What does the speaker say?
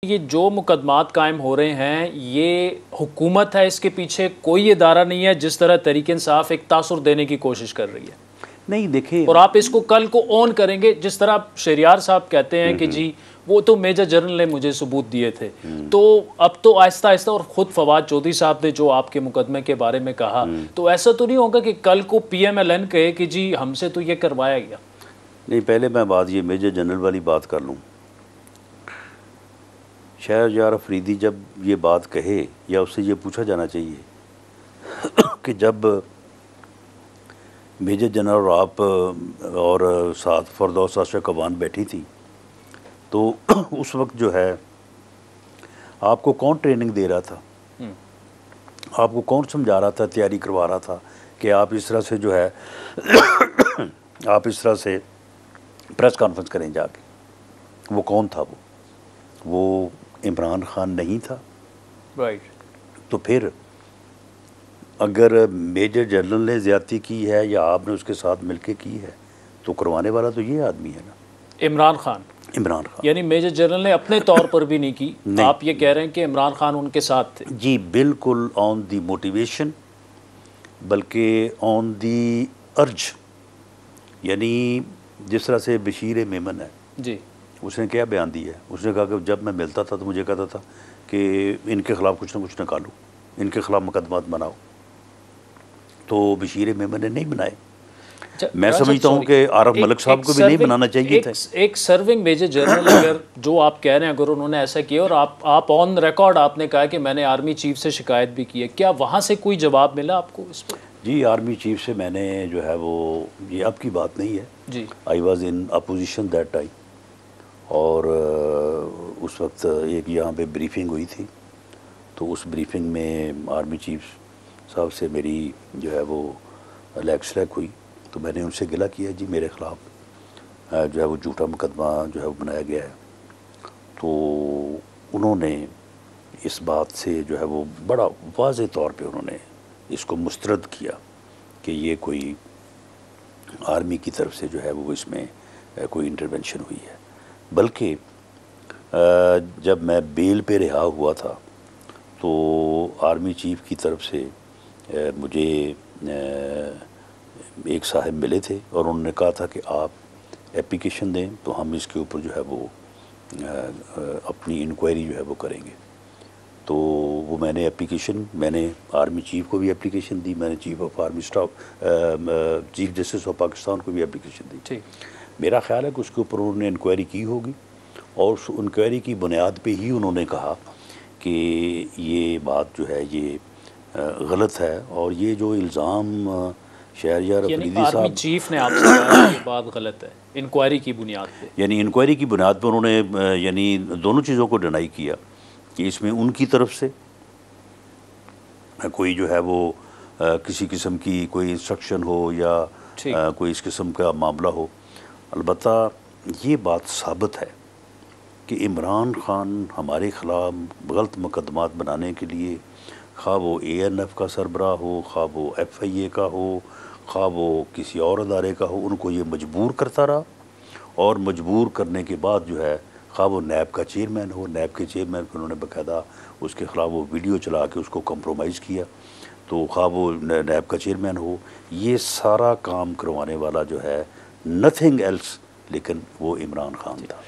ये जो मुकदमात कायम हो रहे हैं ये हुकूमत है, इसके पीछे कोई इदारा नहीं है जिस तरह तहरीक इंसाफ एक तासुर देने की कोशिश कर रही है। नहीं देखिए, और आप इसको कल को ऑन करेंगे जिस तरह शहरियार साहब कहते हैं कि जी वो तो मेजर जनरल ने मुझे सबूत दिए थे, तो अब तो आहिस्ता आहिस्ता, और ख़ुद फवाद चौधरी साहब ने जो आपके मुकदमे के बारे में कहा, तो ऐसा तो नहीं होगा कि कल को PMLN कहे कि जी हमसे तो ये करवाया गया। नहीं, पहले मैं बात ये मेजर जनरल वाली बात कर लूँ। शहरयार अफरीदी जब ये बात कहे, या उससे ये पूछा जाना चाहिए कि जब मेजर जनरल और आप और साथ फरदौस आशा कवान बैठी थी, तो उस वक्त जो है आपको कौन ट्रेनिंग दे रहा था, आपको कौन समझा रहा था, तैयारी करवा रहा था कि आप इस तरह से जो है आप इस तरह से प्रेस कॉन्फ्रेंस करें जाके? वो कौन था? वो इमरान खान नहीं था। राइट। तो फिर अगर मेजर जनरल ने ज़्यादती की है या आपने उसके साथ मिलके की है, तो करवाने वाला तो ये आदमी है ना, इमरान खान। यानी मेजर जनरल ने अपने तौर पर भी नहीं की। नहीं। आप ये कह रहे हैं कि इमरान खान उनके साथ थे? जी बिल्कुल, ऑन दी मोटिवेशन, बल्कि ऑन दी अर्ज। यानी जिस तरह से बशीर मेमन है जी, उसने क्या बयान दिया है? उसने कहा कि जब मैं मिलता था तो मुझे कहता था कि इनके ख़िलाफ़ कुछ ना कुछ निकालो, इनके ख़िलाफ़ मुकदमात बनाओ। तो बशीर मेमन ने नहीं बनाए। मैं समझता हूँ कि आरफ मलिक साहब को भी नहीं बनाना चाहिए था। एक सर्विंग मेजर जनरल अगर जो आप कह रहे हैं, अगर उन्होंने ऐसा किया, और आप ऑन रिकॉर्ड आपने कहा कि मैंने आर्मी चीफ से शिकायत भी की है, क्या वहाँ से कोई जवाब मिला आपको इस पर? जी, आर्मी चीफ से मैंने जो है वो, ये अब की बात नहीं है जी, I was in opposition that time, और उस वक्त एक यहाँ पे ब्रीफिंग हुई थी, तो उस ब्रीफिंग में आर्मी चीफ साहब से मेरी जो है वो लैग हुई। तो मैंने उनसे गिला किया, जी मेरे ख़िलाफ़ जो है वो झूठा मुकदमा जो है वो बनाया गया है। तो उन्होंने इस बात से जो है वो बड़ा वाज़े तौर पे उन्होंने इसको मुस्तरद किया कि ये कोई आर्मी की तरफ से जो है वो इसमें कोई इंटरवेंशन हुई है। बल्कि जब मैं बेल पे रिहा हुआ था तो आर्मी चीफ की तरफ से मुझे एक साहब मिले थे और उन्होंने कहा था कि आप एप्लीकेशन दें तो हम इसके ऊपर जो है वो अपनी इंक्वायरी जो है वो करेंगे। तो वो मैंने आर्मी चीफ को भी एप्लीकेशन दी, मैंने chief of army staff chief justice of Pakistan को भी एप्लीकेशन दी। ठीक, मेरा ख्याल है कि उसके ऊपर उन्होंने इंक्वायरी की होगी, और उस इंक्वायरी की बुनियाद पे ही उन्होंने कहा कि ये बात जो है ये गलत है, और ये जो इल्ज़ाम शहरयार अफरीदी साहब चीफ ने आपसे कहा ये बात गलत है इंक्वायरी की बुनियाद पे, यानी इंक्वायरी की बुनियाद पर उन्होंने यानी दोनों चीज़ों को डिनाई किया कि इसमें उनकी तरफ से कोई जो है वो किसी किस्म की कोई इंस्ट्रक्शन हो या कोई इस किस्म का मामला हो। अलबत्ता ये बात साबित है कि इमरान खान हमारे ख़िलाफ़ गलत मुकदमात बनाने के लिए, खा वो ANF का सरबराह हो, खा वो FIA का हो, खा वो किसी और अदारे का हो, उनको ये मजबूर करता रहा, और मजबूर करने के बाद जो है खा वो नैब का चेयरमैन हो, नैब के चेयरमैन को उन्होंने बाकायदा उसके ख़िलाफ़ वो वीडियो चला के उसको कंप्रोमाइज़ किया, तो खा वो नैब का चेयरमैन हो, ये सारा काम करवाने वाला जो है नथिंग एल्स लेकिन वो इमरान खान था।